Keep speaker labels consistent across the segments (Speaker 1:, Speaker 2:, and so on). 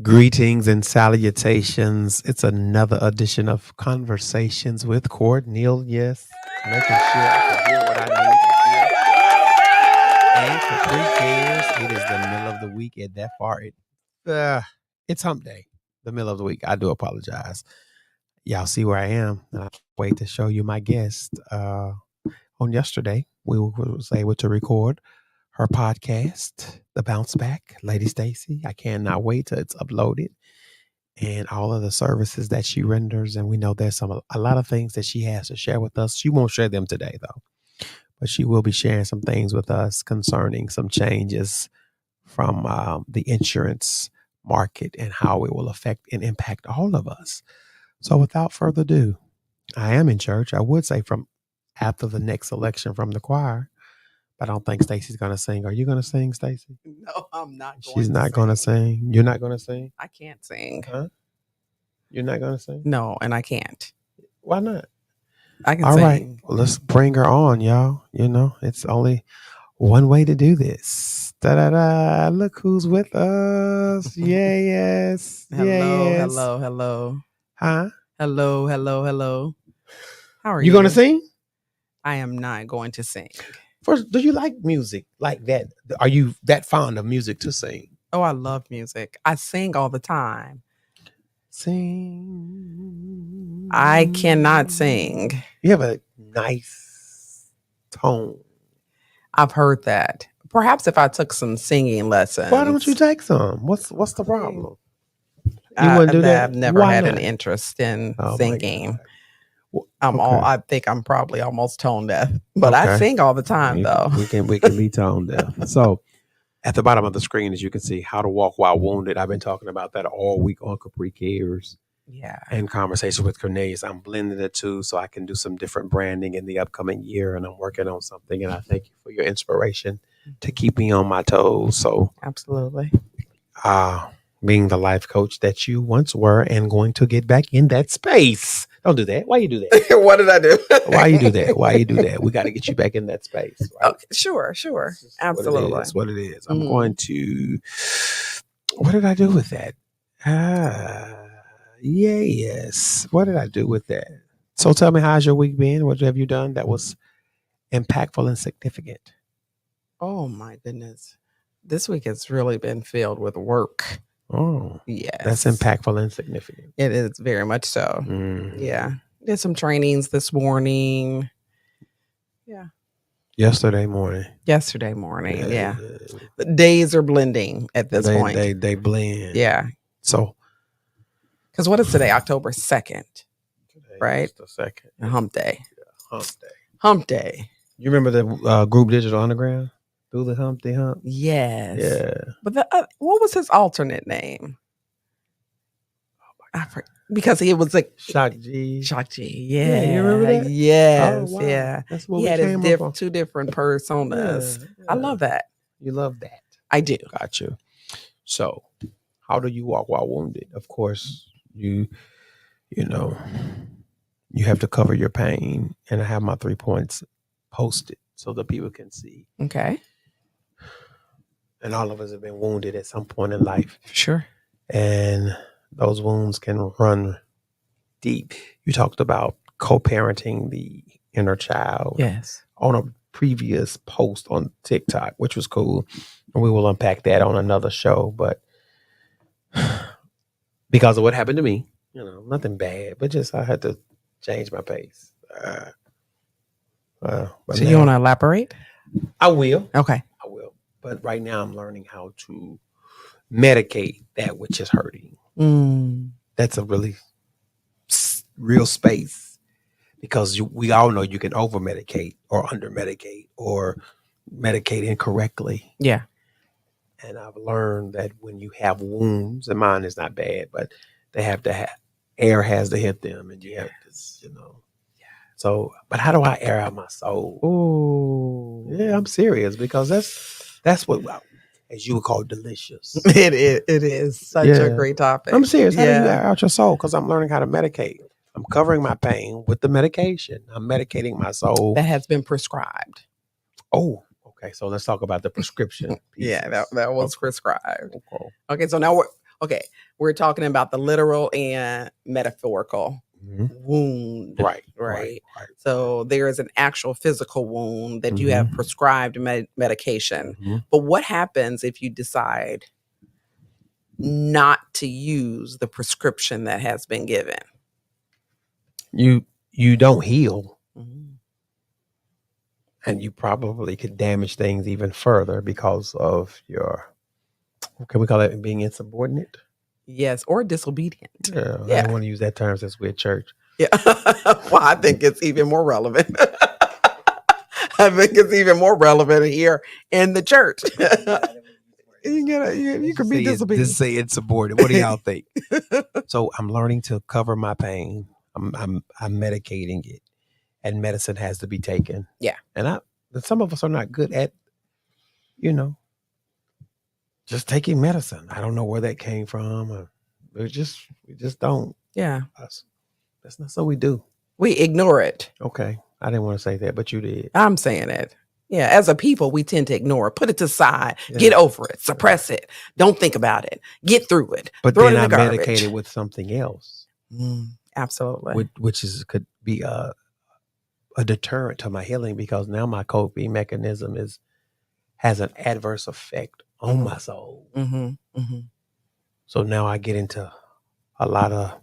Speaker 1: Greetings and salutations. It's another edition of Conversations with Cornelius. Making sure I can hear what I need to hear. And Capri cares. It is the middle of the week. At that far, it's hump day. The middle of the week. I do apologize. Y'all see where I am. And I wait to show you my guest. On yesterday, we was able to record her podcast, The Bounce Back, Lady Stacey. I cannot wait till it's uploaded and all of the services that she renders. And we know there's a lot of things that she has to share with us. She won't share them today, though, but she will be sharing some things with us concerning some changes from the insurance market and how it will affect and impact all of us. So without further ado, I am in church. I would say from after the next election from the choir. I don't think Stacey's going to sing. Are you going to sing, Stacey?
Speaker 2: No, I'm not going
Speaker 1: She's
Speaker 2: to
Speaker 1: not going to sing. You're not going to sing?
Speaker 2: I can't sing.
Speaker 1: Huh? You're not going to sing?
Speaker 2: No, and I can't.
Speaker 1: Why not?
Speaker 2: I can
Speaker 1: All
Speaker 2: sing.
Speaker 1: right. Well, let's bring her on, y'all. You know, it's only one way to do this. Da-da-da. Look who's with us. Yes.
Speaker 2: Hello,
Speaker 1: yes.
Speaker 2: hello.
Speaker 1: Huh?
Speaker 2: Hello. How are you?
Speaker 1: You going to sing?
Speaker 2: I am not going to sing.
Speaker 1: First, do you like music like that? Are you that fond of music to sing?
Speaker 2: Oh, I love music. I sing all the time.
Speaker 1: Sing.
Speaker 2: I cannot sing.
Speaker 1: You have a nice tone.
Speaker 2: I've heard that. Perhaps if I took some singing lessons.
Speaker 1: Why don't you take some? What's the problem?
Speaker 2: You wouldn't do that? I've never had an interest in singing. I think I'm probably almost tone deaf, but I sing all the time though.
Speaker 1: We can be tone deaf. So at the bottom of the screen, as you can see, how to walk while wounded. I've been talking about that all week on Capri Cares.
Speaker 2: Yeah.
Speaker 1: And Conversation with Cornelius. I'm blending the two so I can do some different branding in the upcoming year, and I'm working on something. And I thank you for your inspiration to keep me on my toes. So
Speaker 2: absolutely.
Speaker 1: Being the life coach that you once were and going to get back in that space. Don't do that. Why you do that?
Speaker 2: What did I do?
Speaker 1: Why you do that? We got to get you back in that space. Right?
Speaker 2: Okay, sure. Absolutely.
Speaker 1: That's what it is. I'm going to, what did I do with that? Yes. What did I do with that? So tell me, how's your week been? What have you done that was impactful and significant?
Speaker 2: Oh my goodness. This week has really been filled with work.
Speaker 1: Oh,
Speaker 2: yes.
Speaker 1: That's impactful and significant.
Speaker 2: It is very much so.
Speaker 1: Mm-hmm.
Speaker 2: Yeah. Did some trainings this morning. Yeah.
Speaker 1: Yesterday morning.
Speaker 2: Yeah. The days are blending at this point.
Speaker 1: They blend.
Speaker 2: Yeah.
Speaker 1: So.
Speaker 2: Because what is today? October 2nd. Right?
Speaker 1: The 2nd.
Speaker 2: Hump day.
Speaker 1: Yeah,
Speaker 2: Hump day.
Speaker 1: You remember the group Digital Underground? Through the Hump.
Speaker 2: Yes.
Speaker 1: Yeah.
Speaker 2: But what was his alternate name? Because he was like
Speaker 1: Shock G.
Speaker 2: Yeah.
Speaker 1: You remember that?
Speaker 2: Yes.
Speaker 1: Oh, wow.
Speaker 2: Yeah.
Speaker 1: That's what
Speaker 2: he
Speaker 1: we
Speaker 2: had
Speaker 1: came
Speaker 2: his
Speaker 1: up on.
Speaker 2: two different personas.
Speaker 1: Yeah.
Speaker 2: I love that.
Speaker 1: You love that.
Speaker 2: I do.
Speaker 1: Got you. So, how do you walk while wounded? Of course, you know, you have to cover your pain, and I have my 3 points posted so that people can see.
Speaker 2: Okay.
Speaker 1: And all of us have been wounded at some point in life.
Speaker 2: Sure.
Speaker 1: And those wounds can run deep. You talked about co-parenting the inner child.
Speaker 2: Yes.
Speaker 1: On a previous post on TikTok, which was cool. And we will unpack that on another show. But because of what happened to me, nothing bad, but just I had to change my pace.
Speaker 2: So you want to elaborate?
Speaker 1: I will.
Speaker 2: Okay.
Speaker 1: I will. But right now I'm learning how to medicate that which is hurting. That's a really real space because we all know you can over medicate or under medicate or medicate incorrectly.
Speaker 2: Yeah.
Speaker 1: And I've learned that when you have wounds, and mine is not bad, but they have to air has to hit them, and you have this, Yeah. So, but how do I air out my soul?
Speaker 2: Oh,
Speaker 1: yeah, I'm serious because that's what, as you would call, delicious.
Speaker 2: It is such a great topic.
Speaker 1: I'm serious. How do you air out your soul? Because I'm learning how to medicate. I'm covering my pain with the medication. I'm medicating my soul
Speaker 2: that has been prescribed.
Speaker 1: Oh. Okay, so let's talk about the prescription.
Speaker 2: Yeah, that was prescribed. Okay, so now Okay, we're talking about the literal and metaphorical wound. Right. So there is an actual physical wound that you have prescribed medication. But what happens if you decide not to use the prescription that has been given?
Speaker 1: You don't heal. And you probably could damage things even further because of your, can we call it being insubordinate?
Speaker 2: Yes, or disobedient.
Speaker 1: Yeah. I don't want to use that term since we're at church.
Speaker 2: Yeah. Well, I think it's even more relevant. I think it's even more relevant here in the church. You could be disobedient.
Speaker 1: Just say insubordinate. What do y'all think? So I'm learning to cover my pain. I'm medicating it, and medicine has to be taken.
Speaker 2: Yeah.
Speaker 1: And some of us are not good at, just taking medicine. I don't know where that came from. We just don't.
Speaker 2: Yeah.
Speaker 1: That's not something we do.
Speaker 2: We ignore it.
Speaker 1: Okay. I didn't want to say that, but you did.
Speaker 2: I'm saying it. Yeah. As a people, we tend to ignore it, put it to the side, get over it, suppress it. Don't think about it. Get through it.
Speaker 1: But then I medicate it with something else.
Speaker 2: Absolutely.
Speaker 1: Which could be a deterrent to my healing, because now my coping mechanism has an adverse effect on my soul. So now I get into a lot of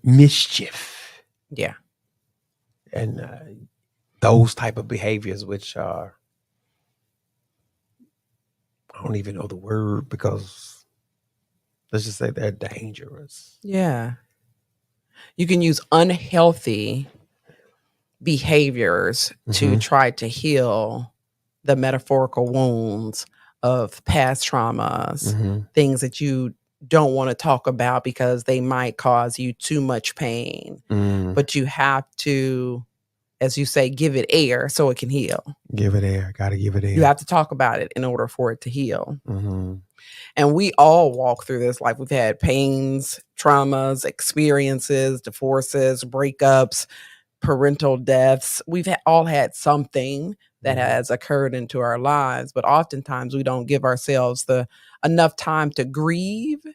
Speaker 1: mischief.
Speaker 2: Yeah.
Speaker 1: And those type of behaviors, which are, I don't even know the word, because let's just say they're dangerous.
Speaker 2: Yeah. You can use unhealthy behaviors to try to heal the metaphorical wounds of past traumas, things that you don't want to talk about because they might cause you too much pain. But you have to, as you say, give it air so it can heal.
Speaker 1: Give it air. Got to give it air.
Speaker 2: You have to talk about it in order for it to heal. And we all walk through this life. We've had pains, traumas, experiences, divorces, breakups, parental deaths. We've all had something that has occurred into our lives, but oftentimes we don't give ourselves enough time to grieve,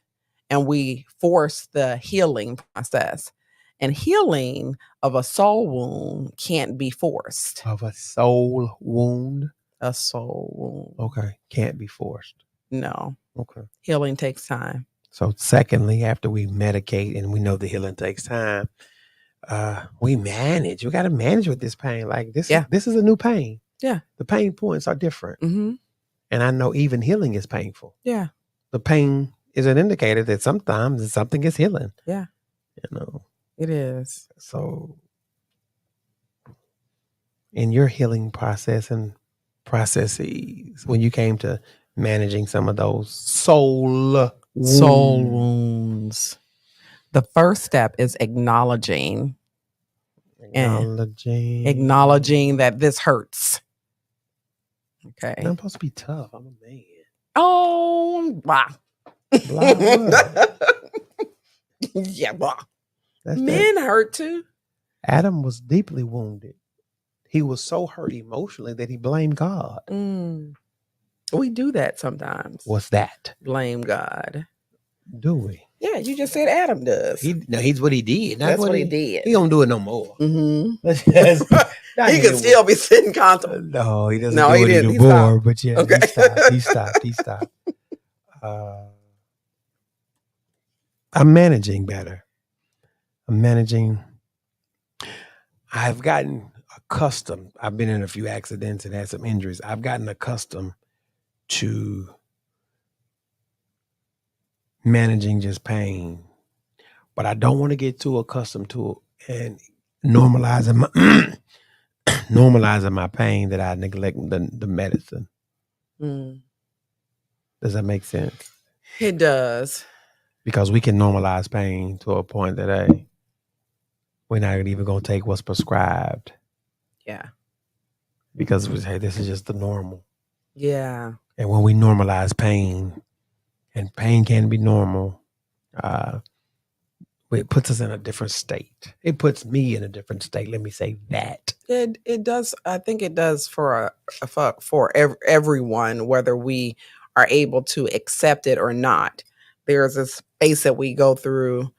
Speaker 2: and we force the healing process. And healing of a soul wound can't be forced.
Speaker 1: Of a soul wound?
Speaker 2: A soul wound.
Speaker 1: Okay. Can't be forced.
Speaker 2: No.
Speaker 1: Okay.
Speaker 2: Healing takes time.
Speaker 1: So secondly, after we medicate and we know the healing takes time, we manage. We got to manage with this pain. Like this is a new pain.
Speaker 2: Yeah.
Speaker 1: The pain points are different. And I know even healing is painful.
Speaker 2: Yeah.
Speaker 1: The pain is an indicator that sometimes something is healing.
Speaker 2: Yeah. It is.
Speaker 1: So in your healing processes, when you came to managing some of those soul
Speaker 2: wounds, the first step is acknowledging that this hurts. Okay.
Speaker 1: I'm supposed to be tough. I'm a man.
Speaker 2: Oh, blah. Yeah, blah. Men hurt too.
Speaker 1: Adam was deeply wounded. He was so hurt emotionally that he blamed God.
Speaker 2: We do that sometimes.
Speaker 1: What's that?
Speaker 2: Blame God.
Speaker 1: Do we?
Speaker 2: Yeah, you just said Adam does.
Speaker 1: He's what he did.
Speaker 2: That's what he did.
Speaker 1: He don't do it no more.
Speaker 2: He could still be sitting contemplating.
Speaker 1: No, he doesn't do it anymore. But yeah, okay. He stopped. I'm managing better. I've gotten accustomed. I've been in a few accidents and had some injuries. I've gotten accustomed to managing just pain, but I don't want to get too accustomed to it and normalizing my pain that I neglect the medicine. Does that make sense?
Speaker 2: It does.
Speaker 1: Because we can normalize pain to a point that we're not even going to take what's prescribed.
Speaker 2: Yeah.
Speaker 1: Because we say this is just the normal.
Speaker 2: Yeah.
Speaker 1: And when we normalize pain, and pain can be normal, it puts us in a different state. It puts me in a different state. Let me say that.
Speaker 2: It does. I think it does for everyone, whether we are able to accept it or not. there's this space that we go through.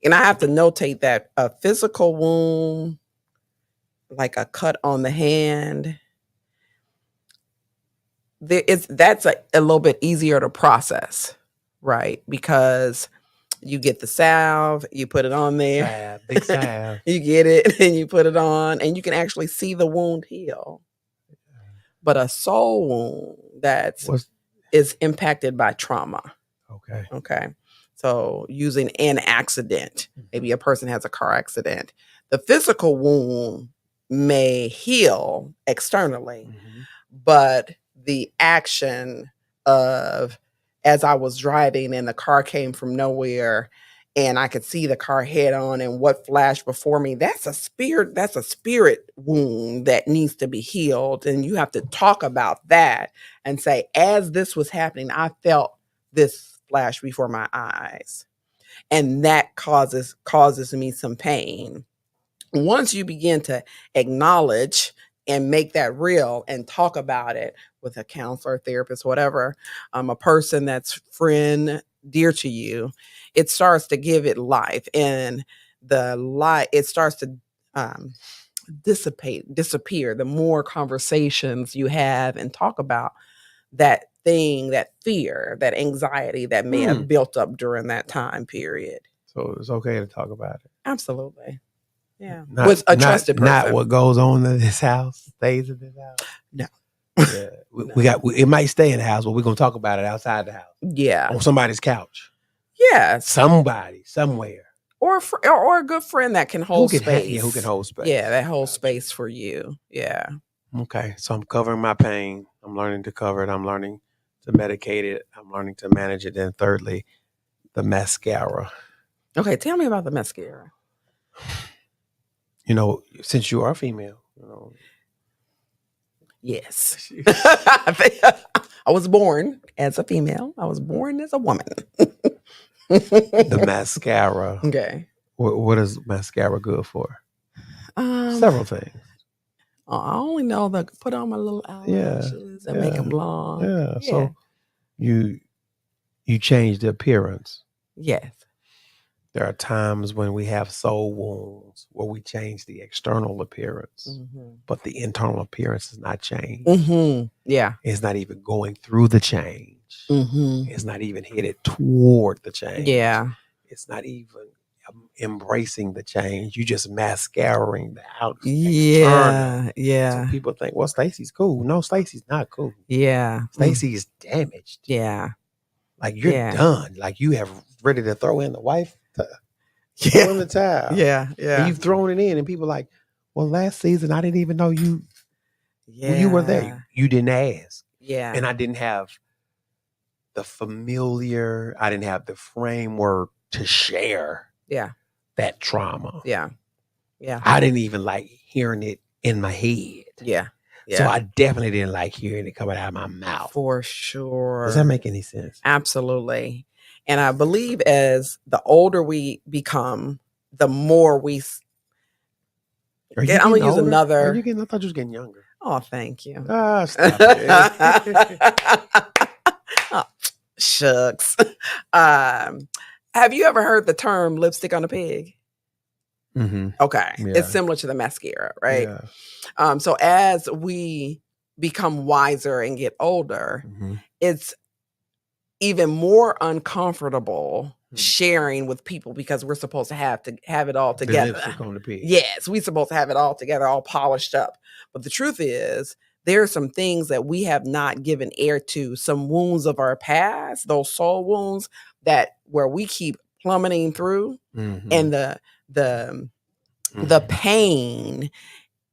Speaker 2: And I have to notate that a physical wound, like a cut on the hand, that's a little bit easier to process, right? Because you get the salve, you put it on there,
Speaker 1: big salve.
Speaker 2: you get it and you put it on, and you can actually see the wound heal. But a soul wound is impacted by trauma. Okay. So using an accident, maybe a person has a car accident. The physical wound may heal externally, but the action of, as I was driving and the car came from nowhere and I could see the car head on and what flashed before me, that's a spirit wound that needs to be healed. And you have to talk about that and say, as this was happening, I felt this flash before my eyes. And that causes me some pain. Once you begin to acknowledge and make that real and talk about it with a counselor, therapist, whatever, a person that's friend, dear to you, it starts to give it life, and it starts to disappear the more conversations you have and talk about that thing, that fear, that anxiety that may have built up during that time period.
Speaker 1: So it's okay to talk about it.
Speaker 2: Absolutely. Yeah. With a trusted person.
Speaker 1: Not what goes on in this house stays in this house.
Speaker 2: No.
Speaker 1: Yeah. It might stay in the house, but we're going to talk about it outside the house.
Speaker 2: Yeah.
Speaker 1: On somebody's couch.
Speaker 2: Yeah.
Speaker 1: Somebody, somewhere.
Speaker 2: Or a good friend that can hold space.
Speaker 1: Who can hold space.
Speaker 2: Yeah, that holds space for you. Yeah.
Speaker 1: Okay. So I'm covering my pain. I'm learning to cover it. I'm learning to medicate it. I'm learning to manage it. And thirdly, the mascara.
Speaker 2: Okay. Tell me about the mascara.
Speaker 1: Since you are female,
Speaker 2: Yes. I was born as a female. I was born as a woman.
Speaker 1: The mascara.
Speaker 2: Okay.
Speaker 1: What is mascara good for? Several things.
Speaker 2: I only know that put on my little eyelashes and make them long.
Speaker 1: Yeah. So you change the appearance.
Speaker 2: Yes.
Speaker 1: There are times when we have soul wounds where we change the external appearance, but the internal appearance is not changed.
Speaker 2: Yeah.
Speaker 1: It's not even going through the change. It's not even headed toward the change.
Speaker 2: Yeah.
Speaker 1: It's not even embracing the change. You just mascaraing the outside.
Speaker 2: Yeah. Yeah.
Speaker 1: So people think, well, Stacey's cool. No, Stacey's not cool.
Speaker 2: Yeah.
Speaker 1: Stacey is damaged.
Speaker 2: Yeah.
Speaker 1: Like you're done. Like you have ready to throw in the wife. Throw in the towel.
Speaker 2: Yeah.
Speaker 1: And you've thrown it in, and people are like, well, last season I didn't even know you. When you were there. You didn't ask.
Speaker 2: Yeah.
Speaker 1: And I didn't have the familiar. I didn't have the framework to share.
Speaker 2: Yeah.
Speaker 1: That trauma.
Speaker 2: Yeah. Yeah.
Speaker 1: I didn't even like hearing it in my head.
Speaker 2: Yeah. Yeah.
Speaker 1: So I definitely didn't like hearing it coming out of my mouth.
Speaker 2: For sure.
Speaker 1: Does that make any sense?
Speaker 2: Absolutely. And I believe as the older we become, the more we. I'm gonna use another.
Speaker 1: I thought you was getting younger.
Speaker 2: Oh, thank you.
Speaker 1: Stop it.
Speaker 2: Oh, shucks. Have you ever heard the term lipstick on a pig? Okay. Yeah. It's similar to the mascara, right? Yeah. So as we become wiser and get older, it's even more uncomfortable sharing with people because we're supposed to have it all together.
Speaker 1: The lipstick on the pig.
Speaker 2: Yes, we're supposed to have it all together, all polished up. But the truth is, there are some things that we have not given air to, some wounds of our past, those soul wounds where we keep plummeting through, and the pain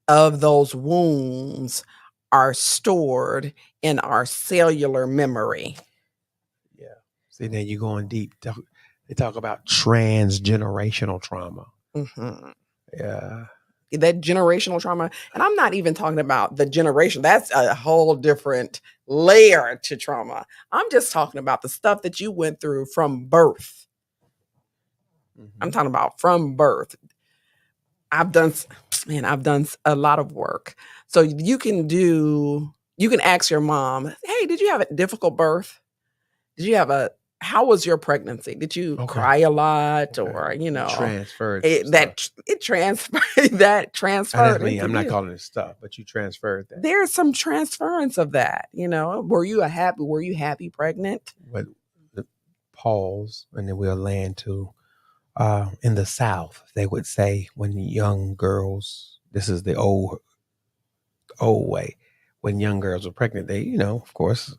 Speaker 2: of those wounds are stored in our cellular memory.
Speaker 1: Yeah. See, then you're going deep. They talk about transgenerational trauma. Yeah.
Speaker 2: That generational trauma. And I'm not even talking about the generation. That's a whole different layer to trauma. I'm just talking about the stuff that you went through from birth. I'm talking about from birth. I've done a lot of work. So you can ask your mom, hey, did you have a difficult birth? Did you have a how was your pregnancy? Did you cry a lot, or
Speaker 1: transferred
Speaker 2: it transferred?
Speaker 1: I'm not calling it stuff, but you transferred that.
Speaker 2: There's some transference of that. Were you happy pregnant?
Speaker 1: But the pause, and then we'll land to in the South. They would say when young girls, this is the old way, when young girls were pregnant, they, of course,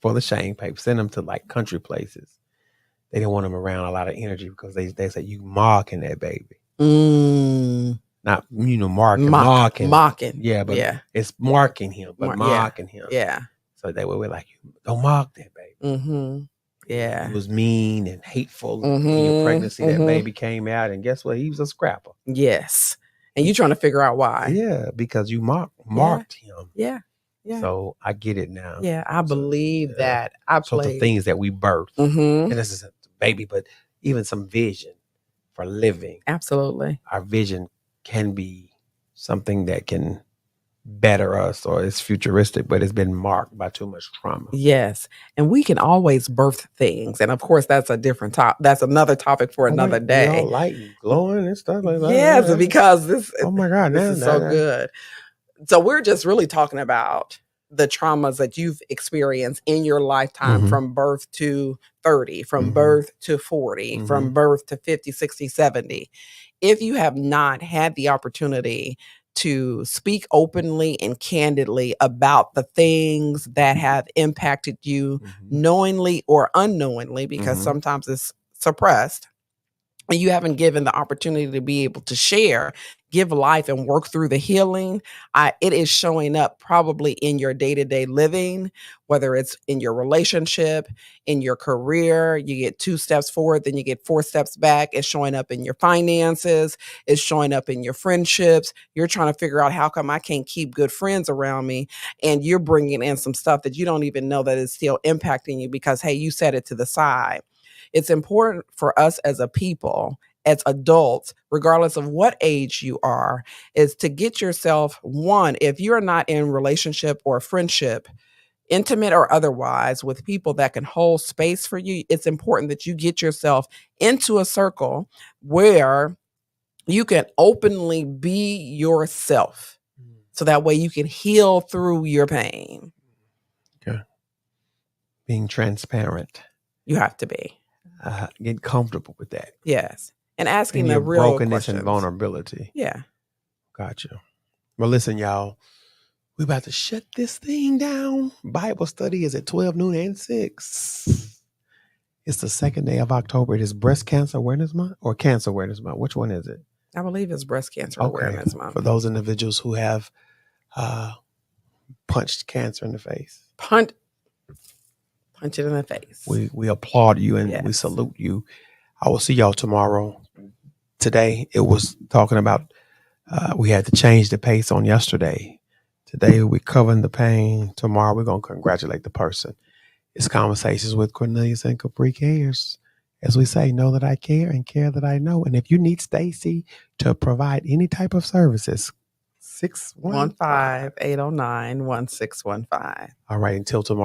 Speaker 1: for the shame paper, send them to like country places. They didn't want them around a lot of energy because they said you marking that baby. Not mocking. Yeah, but it's marking him, but mocking him.
Speaker 2: Yeah.
Speaker 1: So they were like, don't mark that baby.
Speaker 2: Mm-hmm. Yeah.
Speaker 1: It was mean and hateful. In your pregnancy, that baby came out, and guess what? He was a scrapper.
Speaker 2: Yes. And you're trying to figure out why.
Speaker 1: Yeah, because you marked him.
Speaker 2: Yeah. Yeah.
Speaker 1: So I get it now.
Speaker 2: Yeah, I believe that. I played.
Speaker 1: So the things that we birth, and this is a baby, but even some vision for living.
Speaker 2: Absolutely.
Speaker 1: Our vision can be something that can better us, or it's futuristic, but it's been marked by too much trauma.
Speaker 2: Yes. And we can always birth things. And of course, that's a different topic. That's another topic for another day.
Speaker 1: All light and glowing and stuff like that.
Speaker 2: Yes, because this,
Speaker 1: oh my God,
Speaker 2: this is so good. So we're just really talking about the traumas that you've experienced in your lifetime from birth to 30, from birth to 40, from birth to 50, 60, 70. If you have not had the opportunity to speak openly and candidly about the things that have impacted you knowingly or unknowingly, because sometimes it's suppressed, and you haven't given the opportunity to be able to share, give life, and work through the healing, it is showing up probably in your day-to-day living, whether it's in your relationship, in your career. You get 2 steps forward, then you get 4 steps back. It's showing up in your finances. It's showing up in your friendships. You're trying to figure out, how come I can't keep good friends around me? And you're bringing in some stuff that you don't even know that is still impacting you because, hey, you set it to the side. It's important for us as a people, as adults, regardless of what age you are, is to get yourself, one, if you're not in relationship or friendship, intimate or otherwise, with people that can hold space for you, it's important that you get yourself into a circle where you can openly be yourself. So that way you can heal through your pain.
Speaker 1: Okay. Being transparent.
Speaker 2: You have to be.
Speaker 1: Get comfortable with that.
Speaker 2: Yes. And asking
Speaker 1: and
Speaker 2: the real
Speaker 1: brokenness
Speaker 2: questions.
Speaker 1: And vulnerability.
Speaker 2: Yeah.
Speaker 1: Gotcha. Well, listen, y'all. We're about to shut this thing down. Bible study is at 12 noon and 6. It's the 2nd day of October. It is Breast Cancer Awareness Month or Cancer Awareness Month. Which one is it?
Speaker 2: I believe it's Breast Cancer Awareness Month.
Speaker 1: For those individuals who have punched cancer in the face.
Speaker 2: Punch it in the face.
Speaker 1: We applaud you and we salute you. I will see y'all tomorrow. Today, it was talking about we had to change the pace on yesterday. Today, we're covering the pain. Tomorrow, we're going to congratulate the person. It's Conversations with Cornelius and Capri Cares. As we say, know that I care and care that I know. And if you need Stacey to provide any type of services, 615-809-1615. All right, until tomorrow.